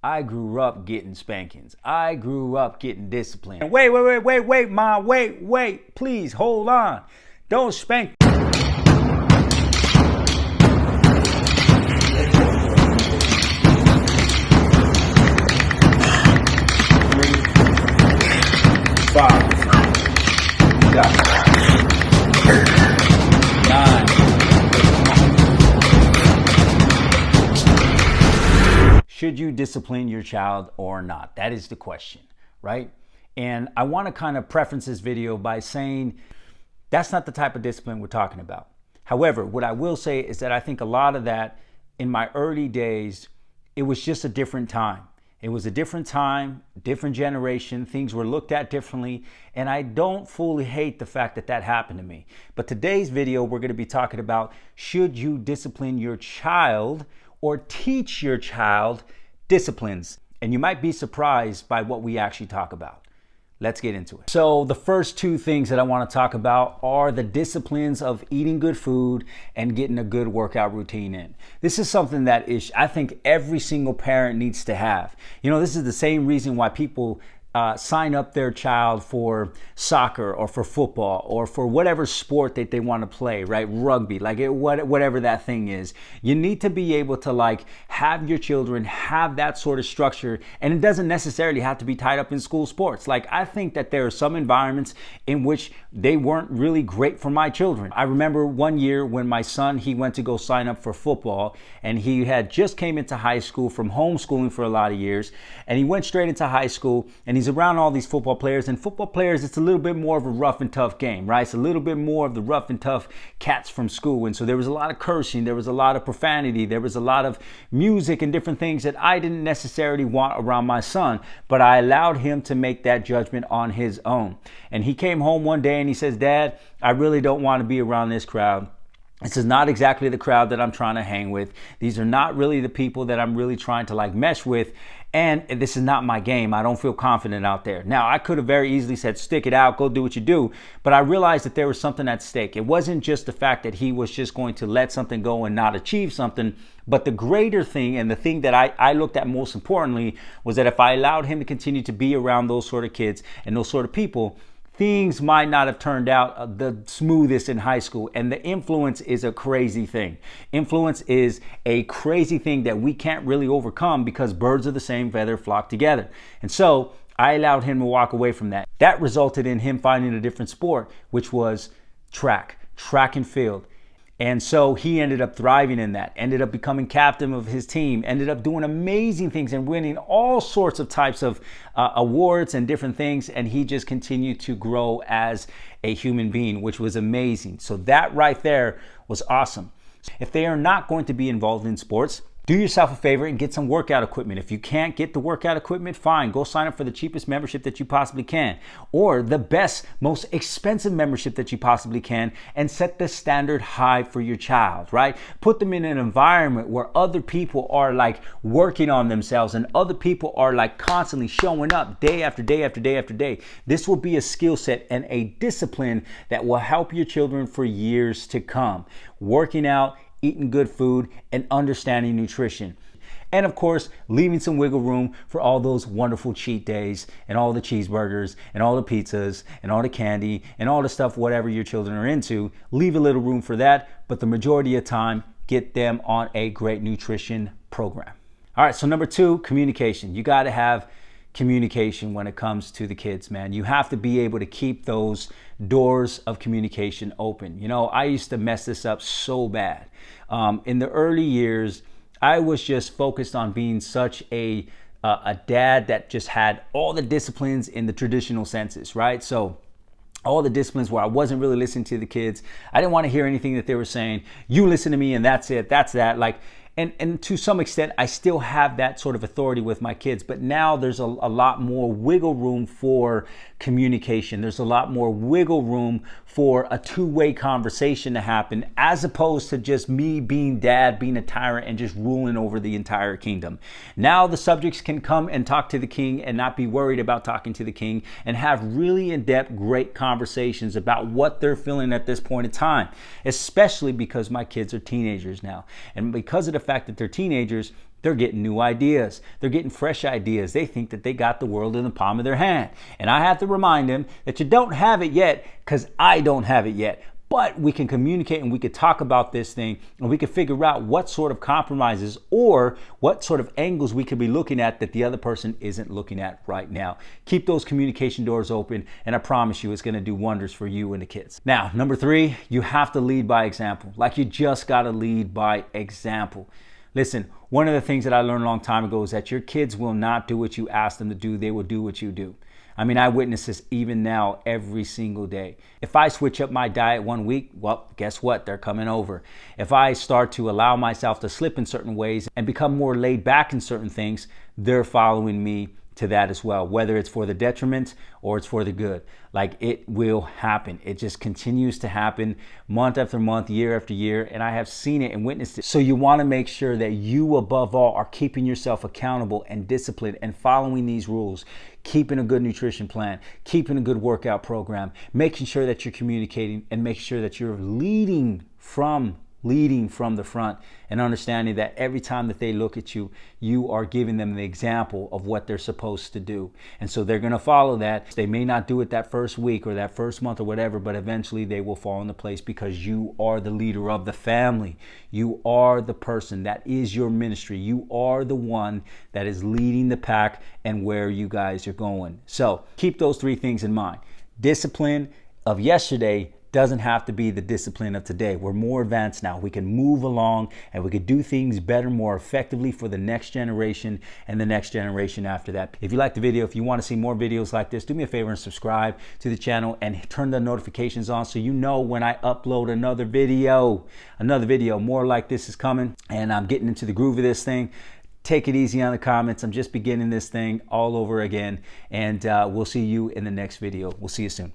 I grew up getting spankings. I grew up getting disciplined. Wait, Mom, wait, please hold on. Don't spank. 5, 9. Should you discipline your child or not? That is the question, right? And I want to kind of preface this video by saying that's not the type of discipline we're talking about. However, what I will say is that I think a lot of that in my early days, it was just a different time. It was a different time, different generation. Things were looked at differently. And I don't fully hate the fact that that happened to me. But today's video, we're going to be talking about, should you discipline your child or teach your child disciplines? And you might be surprised by what we actually talk about. Let's get into it. So the first two things that I want to talk about are the disciplines of eating good food and getting a good workout routine in. This is something that I think every single parent needs to have. You know, this is the same reason why people sign up their child for soccer or for football or for whatever sport that they want to play, right? Rugby, whatever that thing is. You need to be able to have your children have that sort of structure, and it doesn't necessarily have to be tied up in school sports. I think that there are some environments in which they weren't really great for my children. I remember one year when my son, he went to go sign up for football, and he had just came into high school from homeschooling for a lot of years, and he went straight into high school, and he's around all these football players, and football players, it's a little bit more of a rough and tough game, right? It's a little bit more of the rough and tough cats from school. And so there was a lot of cursing, there was a lot of profanity, there was a lot of music and different things that I didn't necessarily want around my son, but I allowed him to make that judgment on his own. And he came home one day and he says, "Dad, I really don't want to be around this crowd. This is not exactly the crowd that I'm trying to hang with. These are not really the people that I'm really trying to mesh with. And this is not my game. I don't feel confident out there." Now, I could have very easily said, stick it out, go do what you do. But I realized that there was something at stake. It wasn't just the fact that he was just going to let something go and not achieve something. But the greater thing, and the thing that I looked at most importantly, was that if I allowed him to continue to be around those sort of kids and those sort of people, things might not have turned out the smoothest in high school. And the influence is a crazy thing. Influence is a crazy thing that we can't really overcome because birds of the same feather flock together. And so I allowed him to walk away from that. That resulted in him finding a different sport, which was track and field. And so he ended up thriving in that, ended up becoming captain of his team, ended up doing amazing things and winning all sorts of types of awards and different things. And he just continued to grow as a human being, which was amazing. So that right there was awesome. If they are not going to be involved in sports, do yourself a favor and get some workout equipment. If you can't get the workout equipment, fine. Go sign up for the cheapest membership that you possibly can, or the best, most expensive membership that you possibly can, and set the standard high for your child, right? Put them in an environment where other people are working on themselves and other people are constantly showing up day after day after day after day. This will be a skill set and a discipline that will help your children for years to come. Working out, eating good food, and understanding nutrition. And of course, leaving some wiggle room for all those wonderful cheat days and all the cheeseburgers and all the pizzas and all the candy and all the stuff, whatever your children are into. Leave a little room for that, but the majority of the time, get them on a great nutrition program. All right, so number 2, communication. You got to have communication when it comes to the kids, man. You have to be able to keep those doors of communication open. You know, I used to mess this up so bad. In the early years, I was just focused on being such a dad that just had all the disciplines in the traditional senses, right? So all the disciplines where I wasn't really listening to the kids. I didn't want to hear anything that they were saying. You listen to me and that's it, that's that. And to some extent, I still have that sort of authority with my kids, but now there's a lot more wiggle room for communication. There's a lot more wiggle room for a two-way conversation to happen, as opposed to just me being dad, being a tyrant, and just ruling over the entire kingdom. Now the subjects can come and talk to the king and not be worried about talking to the king, and have really in-depth, great conversations about what they're feeling at this point in time, especially because my kids are teenagers now. And because of the fact that they're teenagers, They're getting new ideas. They're getting fresh ideas. They think that they got the world in the palm of their hand. And I have to remind them that you don't have it yet, because I don't have it yet. But we can communicate and we could talk about this thing, and we can figure out what sort of compromises or what sort of angles we could be looking at that the other person isn't looking at right now. Keep those communication doors open, and I promise you it's going to do wonders for you and the kids. Now, number 3, you have to lead by example. Like, you just got to lead by example. Listen, one of the things that I learned a long time ago is that your kids will not do what you ask them to do. They will do what you do. I mean, I witness this even now every single day. If I switch up my diet one week, well, guess what? They're coming over. If I start to allow myself to slip in certain ways and become more laid back in certain things, they're following me to that as well, whether it's for the detriment or it's for the good. Like, it will happen. It just continues to happen month after month, year after year, and I have seen it and witnessed it. So you want to make sure that you, above all, are keeping yourself accountable and disciplined and following these rules, keeping a good nutrition plan, keeping a good workout program, making sure that you're communicating, and making sure that you're leading from the front, and understanding that every time that they look at you, you are giving them the example of what they're supposed to do. And so they're going to follow that. They may not do it that first week or that first month or whatever, but eventually they will fall into place, because you are the leader of the family. You are the person that is your ministry. You are the one that is leading the pack and where you guys are going. So keep those 3 things in mind. Discipline of yesterday doesn't have to be the discipline of today. We're more advanced now. We can move along, and we can do things better, more effectively for the next generation and the next generation after that. If you like the video, if you want to see more videos like this, do me a favor and subscribe to the channel and turn the notifications on so you know when I upload another video. More like this is coming, and I'm getting into the groove of this thing. Take it easy on the comments. I'm just beginning this thing all over again, and we'll see you in the next video. We'll see you soon.